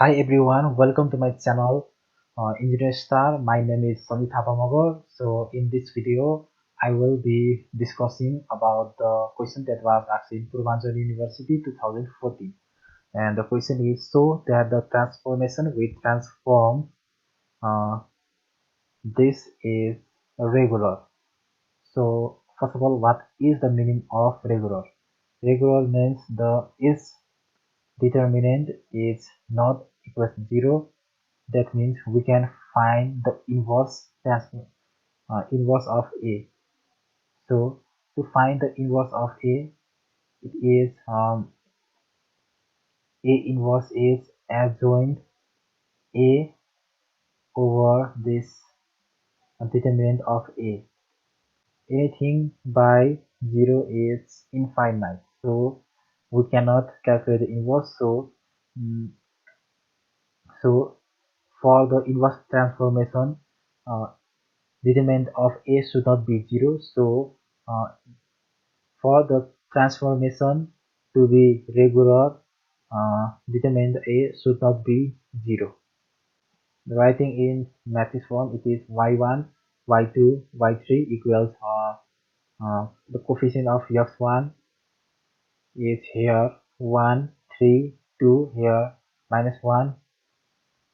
Hi everyone, welcome to my channel Engineer Star. My name is Samit Thapamagor. So in this video, I will be discussing about the question that was asked in Purvanchal University 2014. And the question is, so that the transformation we transform, uh, this is regular. So first of all, what is the meaning of regular? Regular means the is determinant is not equal to 0. That means we can find the inverse of A. So to find the inverse of A, it is A inverse is adjoint A over this determinant of A. Anything by 0 is infinite, so we cannot calculate the inverse. Mm, so for the inverse transformation, uh, determinant of A should not be 0. So for the transformation to be regular, determinant A should not be 0. Writing in matrix form, it is y1, y2, y3 equals the coefficient of x1 is here 1, 3, 2 here minus 1.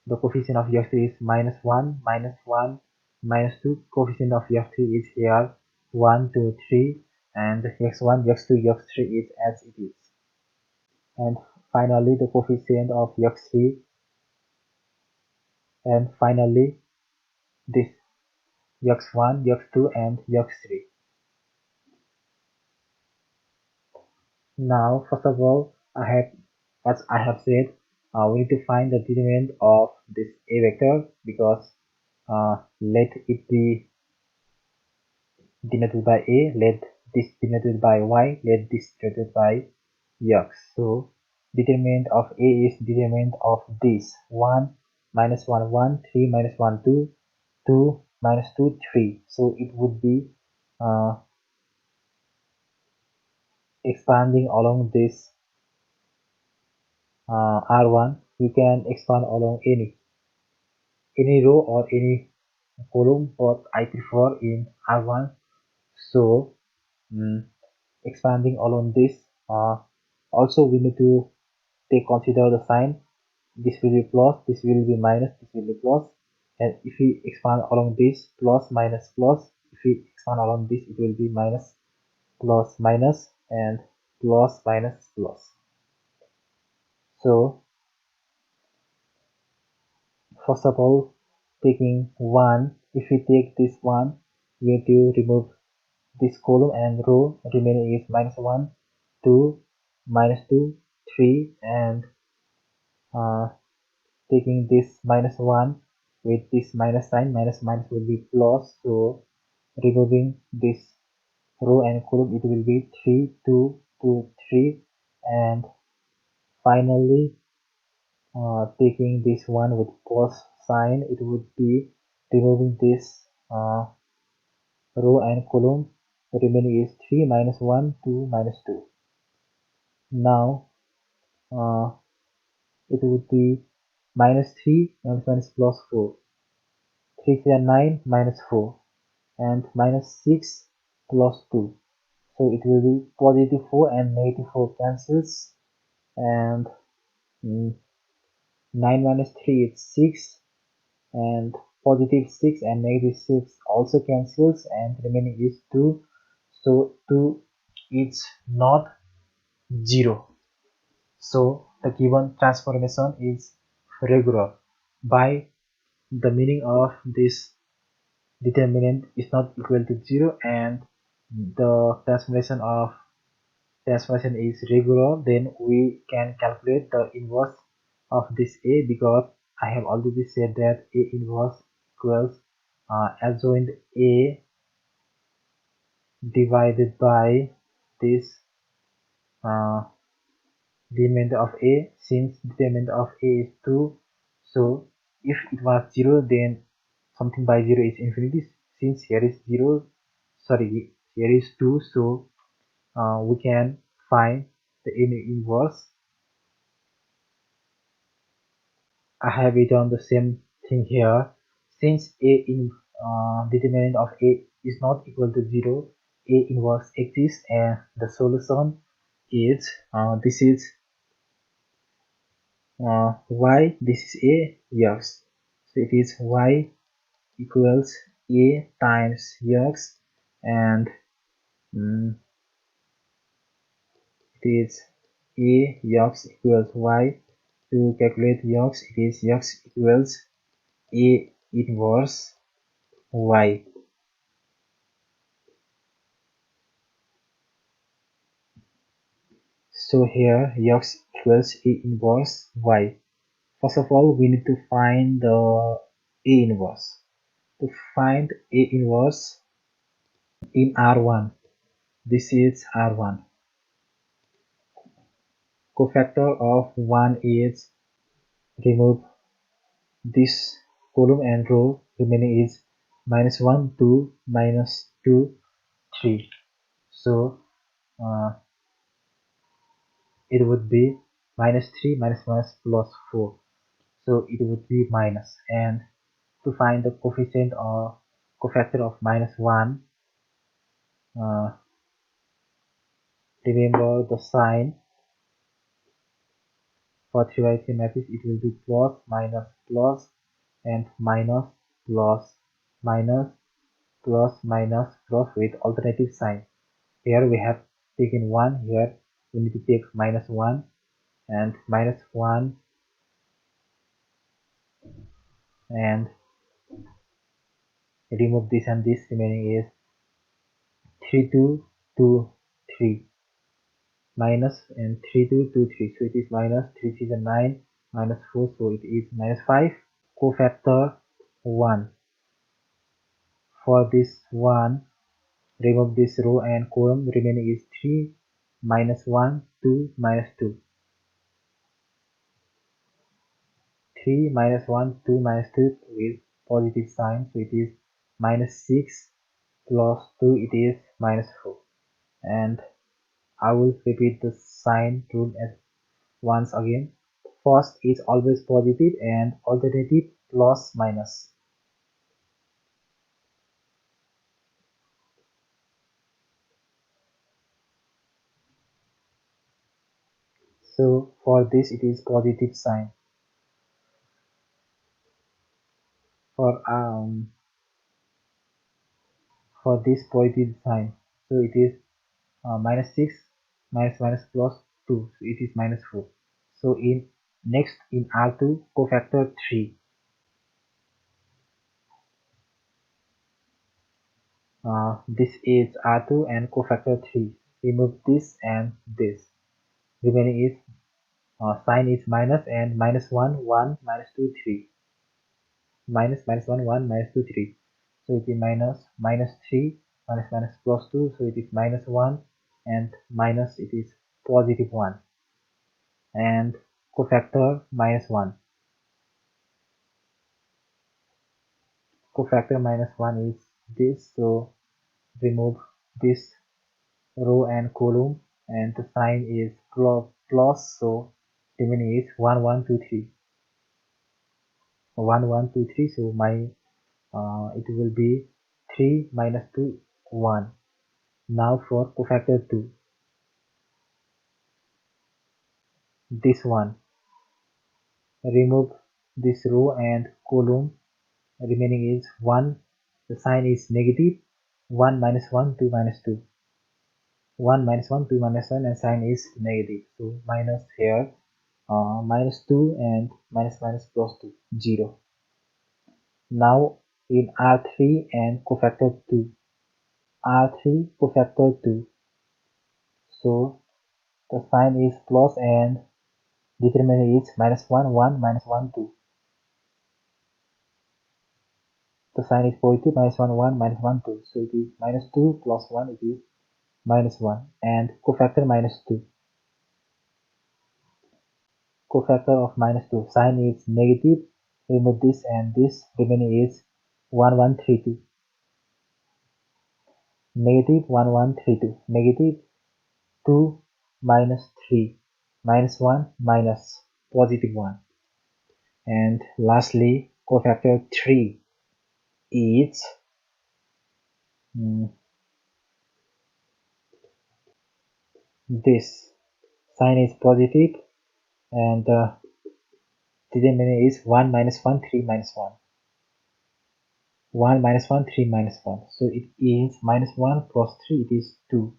The coefficient of x2 is minus 1, minus 1, minus 2. Coefficient of x3 is here 1, 2, 3, and x1, x2, x3 is as it is. And finally the coefficient of x3, and finally this x1, x2, and x3. Now first of all, as I have said, we need to find the determinant of this A vector, because let it be denoted by A, let this denoted by Y, let this denoted by x. So determinant of A is determinant of this 1 minus 1 1, 3 minus 1 2, 2 minus 2 3. So it would be expanding along this R1. You can expand along any row or any column, but I prefer in R1. So expanding along this, also we need to consider the sign. This will be plus, this will be minus, this will be plus. And if we expand along this, plus minus plus, if we expand along this, it will be minus plus minus and plus minus plus. So first of all, taking 1, if we take this 1, we have to remove this column and row. Remaining is minus 1, 2, minus 2, 3, and uh, taking this minus 1 with this minus sign, minus minus will be plus. So removing this row and column, it will be 3, 2, 2, 3, and finally taking this one with plus sign, it would be removing this row and column. The remaining is 3 minus 1, 2 minus 2. Now uh, it would be minus 3 minus 1 is plus 4. 3 3 are 9 minus 4, and minus 6 plus 2. So it will be positive 4 and negative 4 cancels, and 9 minus 3 is 6, and positive 6 and negative 6 also cancels, and remaining is 2. So 2 is not 0. So the given transformation is regular. By the meaning of this determinant is not equal to 0 and the transformation is regular, then we can calculate the inverse of this A, because I have already said that A inverse equals adjoint A divided by this uh, determinant of A. Since determinant of A is 2, so if it was 0, then something by 0 is infinity. Since here is 0, sorry, here is 2, so we can find the inverse. I have written the same thing here. Since A in determinant of A is not equal to 0, A inverse exists, and the solution is this is y, this is A, yes. So it is y equals A times x, and mm, it is A x equals y. To calculate x, it is x equals A inverse y. So here x equals A inverse y. First of all, we need to find the A inverse. To find A inverse in R1, this is R1. Cofactor of 1 is remove this column and row, remaining is minus 1, 2, minus 2, 3. So it would be minus 3 minus minus plus 4. So it would be minus. And to find the coefficient or cofactor of minus 1, remember the sign. For 3 by 3 matrix, it will be plus minus plus and minus plus minus plus minus plus with alternative sign. Here we have taken 1, here we need to take minus 1 and minus 1 and remove this, and this remaining is 3 2 2 3 minus and 3 2 2 3. So it is minus 3 3 is 9 minus 4, so it is minus 5. Cofactor 1. For this 1, remove this row and column, remaining is 3 minus 1 2 minus 2. 3 minus 1 2 minus 2 with positive sign, so it is minus 6 plus 2, it is minus 4. And I will repeat the sign rule as once again. First is always positive and alternative plus minus. So for this it is positive sign. For this positive sign, so it is minus 6 minus minus plus 2, so it is minus 4. So in next in R2, cofactor 3. This is R2 and cofactor 3. Remove this and this. Remaining is sign is minus and minus 1 1 minus 2 3. Minus minus 1 1 minus 2 3. So it is minus minus 3 minus minus plus 2, so it is minus 1 and minus it is positive 1. And cofactor minus 1. Cofactor minus 1 is this, so remove this row and column, and the sign is plus, so remaining is 1 1 2 3. 1 1 2 3, so my it will be 3 minus 2 1. Now for cofactor 2, this one, remove this row and column, remaining is 1, the sign is negative, 1 minus 1 2 minus 2, 1 minus 1 2 minus 1, and sign is negative, so minus here minus 2 and minus minus plus 2 0. Now in R3 and cofactor 2, R3 cofactor 2, so the sign is plus and determinant is minus 1 1 minus 1 2. The sign is positive, minus 1 1 minus 1 2, so it is minus 2 plus 1, it is minus 1. And cofactor minus 2, cofactor of minus 2, sign is negative, remove this and this, remaining is 1 1 3 2. Negative 1 1 3 2, negative 2 minus 3 minus 1 minus positive 1. And lastly, cofactor 3 is this sign is positive, and the determinant is 1 minus 1 3 minus 1, 1 minus 1 3 minus 1, so it is minus 1 plus 3, it is 2.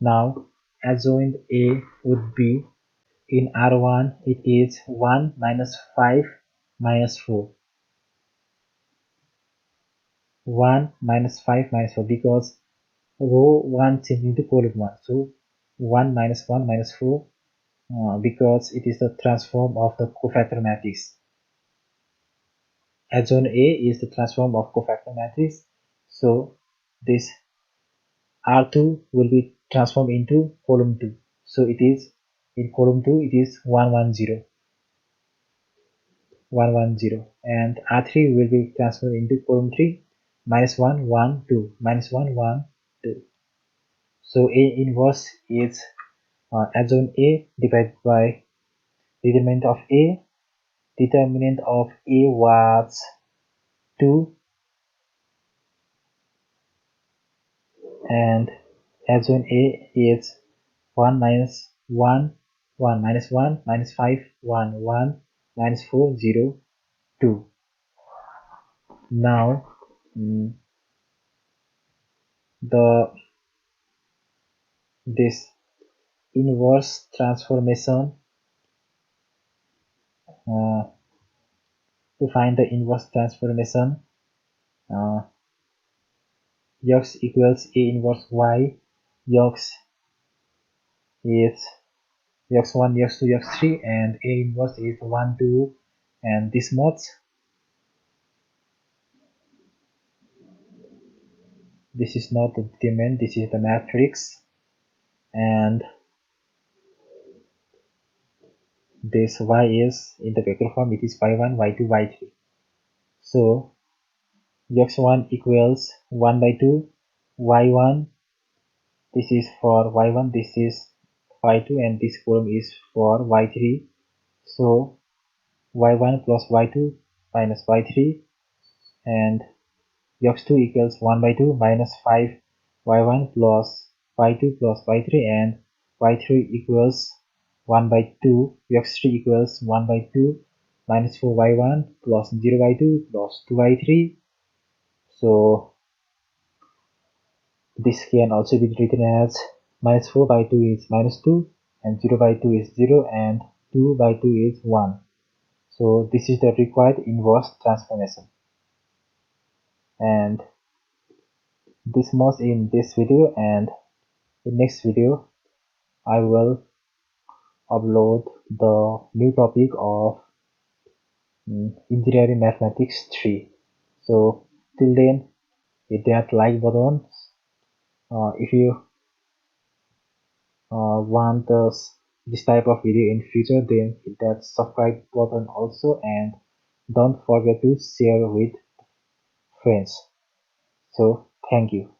Now adjoint A would be, in R1 it is 1 minus 5 minus 4, 1 minus 5 minus 4, because row 1 changed into column 1, so 1 minus 1 minus 4, because it is the transform of the cofactor matrix. Adjoint A is the transform of cofactor matrix, so this R2 will be transformed into column 2, so it is in column 2 it is 1 1 0, 1 1 0, and R3 will be transformed into column 3, minus 1 1 2, minus 1 1 2. So A inverse is adjoint A divided by determinant of A. Determinant of A was 2, and adjoint A is 1 minus 1 1 minus 1 minus 5 1 1 minus 4 0 2. Now the this inverse transformation, to find the inverse transformation, x equals A inverse y, x is x1 x2 x3, and A inverse is 1 2, and this much. This is not the determinant, this is the matrix, and this y is in the vector form, it is y1 y2 y3. So x1 equals 1 by 2, y1, this is for y1, this is y2, and this column is for y3. So y1 plus y2 minus y3, and x2 equals 1 by 2 minus 5 y1 plus y2 plus y3, and y3 equals 1 by 2, x3 equals 1 by 2 minus 4 y1 plus 0 by 2 plus 2 y3. So this can also be written as minus 4 by 2 is minus 2, and 0 by 2 is 0, and 2 by 2 is 1. So this is the required inverse transformation. And this much in this video, and in next video I will upload the new topic of engineering mathematics 3. So till then, hit that like button. If you want this type of video in future, then hit that subscribe button also, and don't forget to share with friends. So thank you.